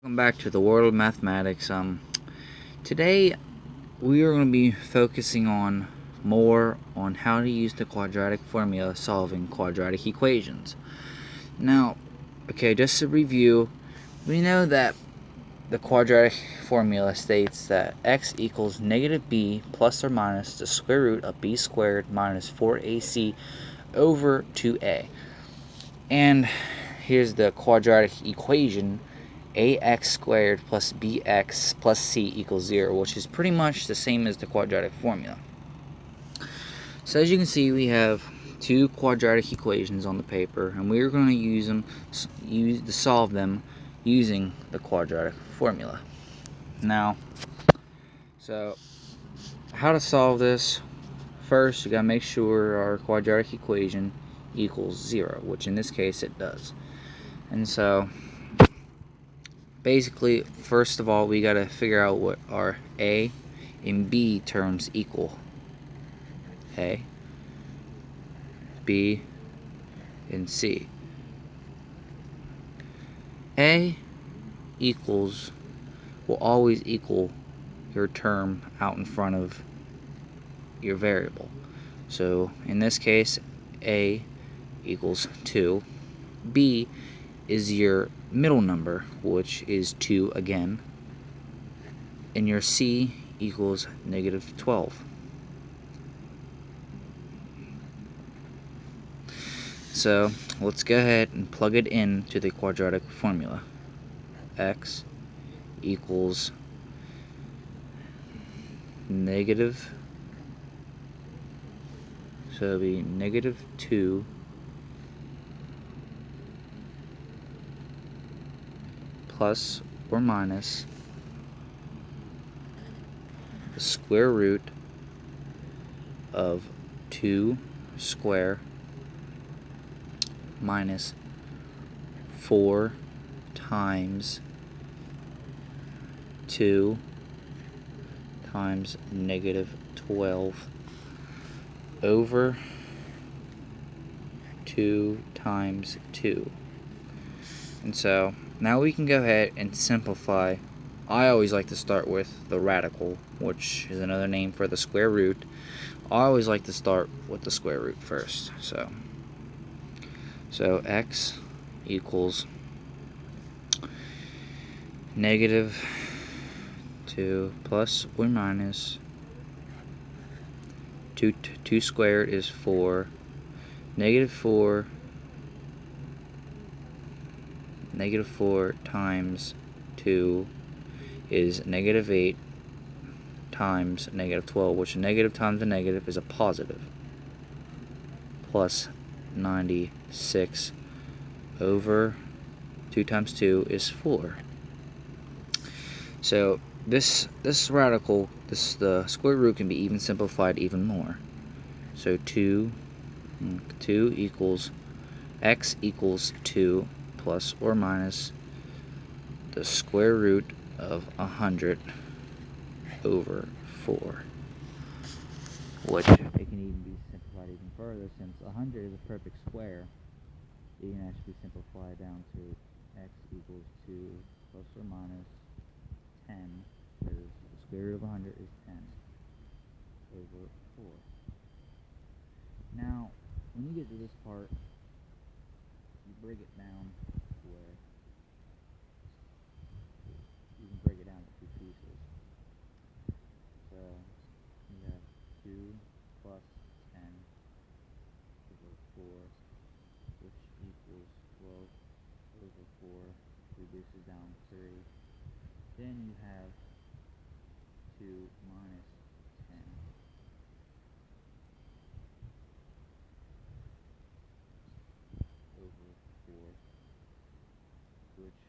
Welcome back to the world of mathematics. Today we are going to be focusing on more on how to use the quadratic formula solving quadratic equations. Now, just to review, we know that the quadratic formula states that x equals negative b plus or minus the square root of b squared minus 4ac over 2a. And here's the quadratic equation: ax squared plus bx plus c equals 0, which is pretty much the same as the quadratic formula. So as you can see, we have two quadratic equations on the paper, and we're going to use to solve them using the quadratic formula. Now, so how to solve this? First, you got to make sure our quadratic equation equals 0, which in this case it does. And so basically, first of all, we got to figure out what our a and b terms equal. A, b, and c. A will always equal your term out in front of your variable. So in this case, a equals 2. B is your middle number, which is 2 again, and your c equals negative 12. So let's go ahead and plug it into the quadratic formula. X equals negative, so it'll be negative 2 plus or minus the square root of 2 square minus 4 times 2 times negative 12 over 2 times 2. And so now we can go ahead and simplify. I always like to start with the radical, which is another name for the square root. I always like to start with the square root first. So x equals negative 2 plus or minus 2 squared is 4, negative 4 times 2 is negative 8 times negative 12, which a negative times a negative is a positive, plus 96 over 2 times 2 is 4. So this radical, the square root, can be even simplified even more. So 2 equals x equals 2 plus or minus the square root of 100 over 4, which it can even be simplified even further, since 100 is a perfect square. You can actually simplify down to x equals 2 plus or minus 10, because the square root of 100 is 10 over 4. Now, when you get to this part, you break it down to where you can break it down to 2 pieces. So you have 2 plus 10 over 4, which equals 12 over 4, reduces down 3. Then you have 2 minus 10 over 4, which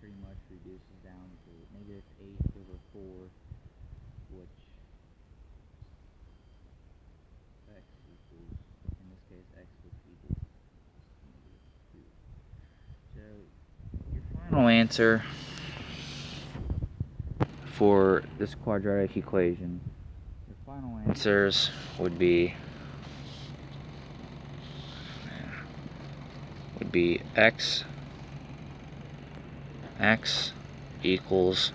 pretty much reduces down to negative 8 over 4, which x equals, in this case, x would equal negative 2. So your final answer for this quadratic equation, your final answers would be x equals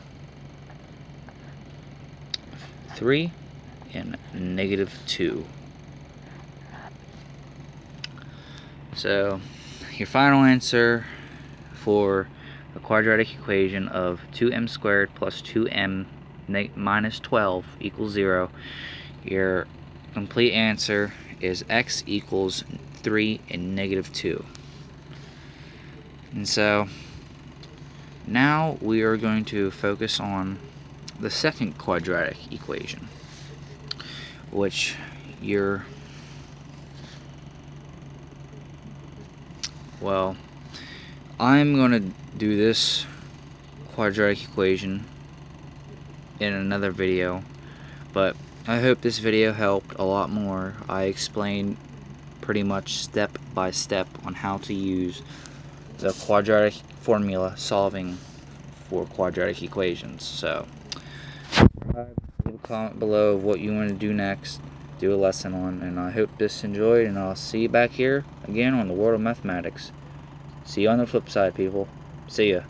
3 and negative 2. So your final answer for a quadratic equation of 2m squared plus 2m minus 12 equals 0, your complete answer is x equals 3 and negative 2. And so now we are going to focus on the second quadratic equation, which I'm going to do this quadratic equation in another video, but I hope this video helped a lot more. I explained pretty much step by step on how to use the quadratic formula solving for quadratic equations. So leave a comment below what you want to do next, do a lesson on, and I hope this enjoyed, and I'll see you back here again on the World of Mathematics. See you on the flip side, people. See ya.